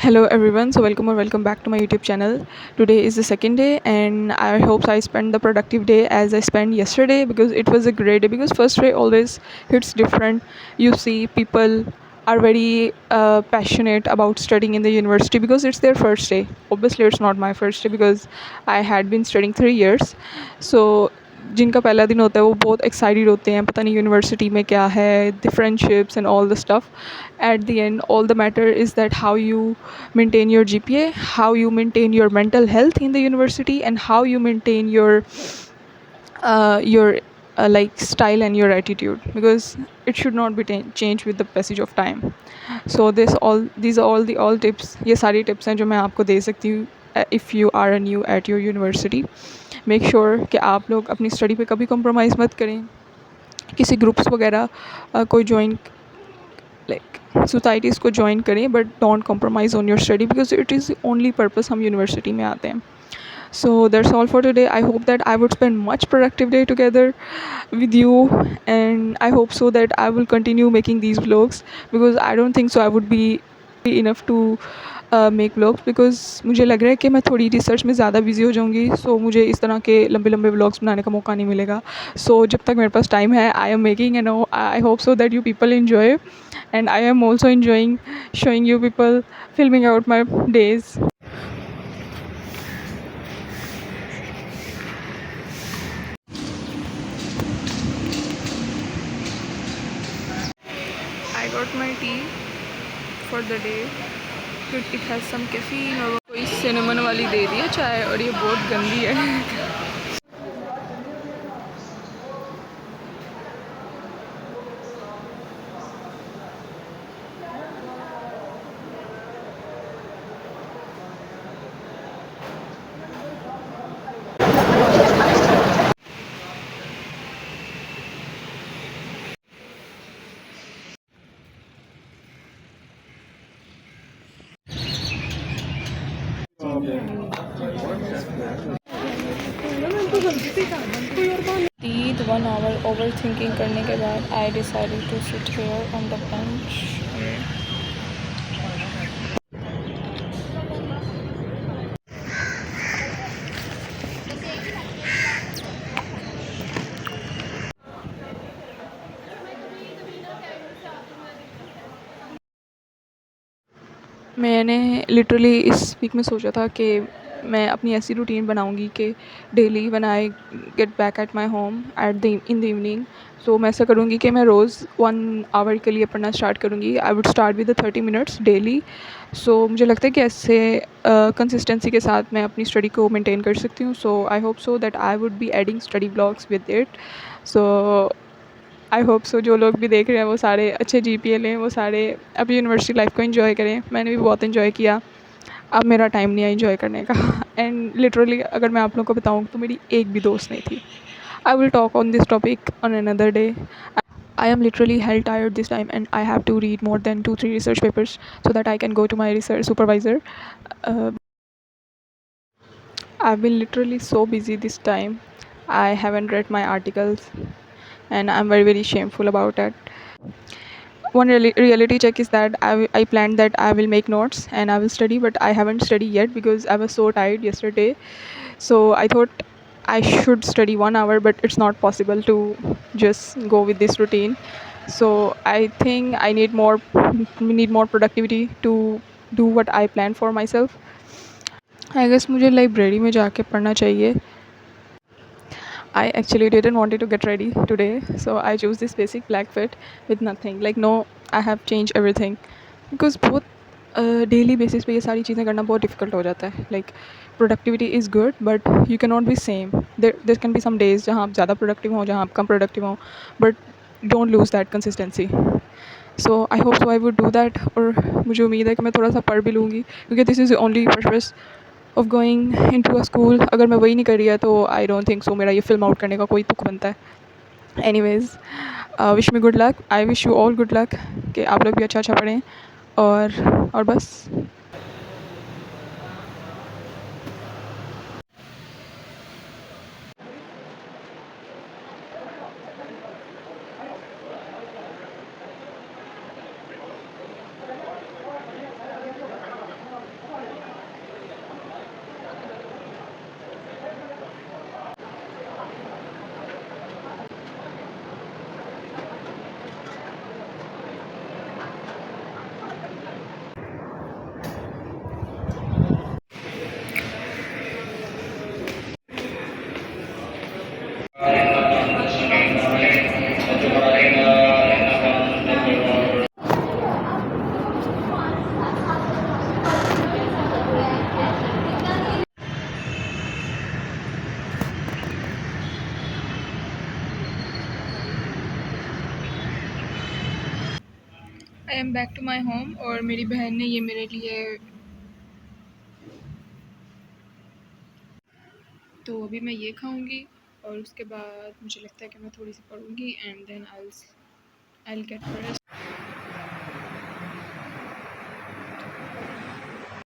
Hello everyone, so welcome or welcome back to my YouTube channel. Today is the second day and I hope I spent the productive day as I spent yesterday because it was a great day because first day always hits different. You see people are very passionate about studying in the university because it's their first day. Obviously it's not my first day because I had been studying 3 years. So जिनका पहला दिन होता है वो बहुत excited होते हैं, पता नहीं यूनिवर्सिटी में क्या है, the friendships and all the stuff. At the end, all the matter is that how you maintain your GPA, how you maintain your mental health in the university, and how you maintain your like style and your attitude, because it should not be changed with the passage of time. So these are all tips. ये सारी tips हैं जो मैं आपको दे सकती हूँ if you are new at your university. Make sure कि आप लोग अपनी study पे कभी compromise मत करें, किसी ग्रुप्स वगैरह कोई ज्वाइन लाइक सोसाइटीज़ को ज्वाइन करें, but don't compromise on your study because it is only purpose हम यूनिवर्सिटी में आते हैं. So that's all for today. I hope that I would spend much productive day together with you, and I hope so that I will continue making these vlogs because I don't think so I would be enough to make vlogs because मुझे लग रहा है कि मैं थोड़ी research में ज़्यादा busy हो जाऊँगी. So मुझे इस तरह के लंबे लंबे vlogs बनाने का मौका नहीं मिलेगा. So जब तक मेरे पास टाइम है I am making, and I hope so that you people enjoy, and I am also enjoying showing you people filming out my days. I got my tea for the day. It has some caffeine और कोई cinnamon वाली दे दी है चाय, और ये बहुत गंदी है. तीन 1 hour overthinking करने के बाद I decided to sit here on the bench. मैंने लिटरली इस वीक में सोचा था कि मैं अपनी ऐसी रूटीन बनाऊंगी कि daily when I get back at my home at the in the evening, so मैं ऐसा करूँगी कि मैं रोज़ 1 आवर के लिए पढ़ना स्टार्ट करूँगी. I would start with 30 minutes daily. So मुझे लगता है कि ऐसे कंसिस्टेंसी के साथ मैं अपनी स्टडी को मेंटेन कर सकती हूँ. So I hope so that I would be adding study blogs with it. So I hope so जो लोग भी देख रहे हैं वो सारे अच्छे GPA लें, वो सारे अपनी यूनिवर्सिटी लाइफ को एंजॉय करें. मैंने भी बहुत एंजॉय किया. अब मेरा टाइम नहीं है एंजॉय करने का. एंड लिटरली अगर मैं आप लोगों को बताऊँ तो मेरी एक भी दोस्त नहीं थी. I will talk on this topic on another day. I am literally hell tired this time, and I have to read more than 2-3 research papers so that I can go to my research supervisor. Uh, I've been literally so busy this time. I haven't read my articles, and I'm very shameful about it. One reality check is that I planned that I will make notes and I will study, but I haven't studied yet because I was so tired yesterday. So I thought I should study 1 hour, but it's not possible to just go with this routine. So I think I need more productivity to do what I plan for myself. I guess मुझे library में जाके पढ़ना चाहिए. I actually didn't want to get ready today, so I chose this basic black fit with nothing. Like no, I have changed everything because बहुत daily basis पे ये सारी चीज़ें करना बहुत डिफ़िकल्ट हो जाता है. Like productivity is good but you can not be same. There can be some days जहाँ आप ज़्यादा प्रोडक्टिव हों, जहाँ आप कम प्रोडक्टिव हों, but don't lose that consistency. So I hope so I would do that. और मुझे उम्मीद है कि मैं थोड़ा सा पढ़ भी लूँगी क्योंकि this is only purpose of going into a school. अगर मैं वही नहीं कर रही है तो आई डोंट थिंक सो मेरा ये फिल्म आउट करने का कोई तुक बनता है. Anyways, wish me good luck. I wish you all good luck कि आप लोग भी अच्छा अच्छा पढ़ें. और बस. I am back to my home और मेरी बहन ने ये मेरे लिए, तो अभी मैं ये खाऊंगी और उसके बाद मुझे लगता है कि मैं थोड़ी सी पढ़ूंगी and then I will get rest.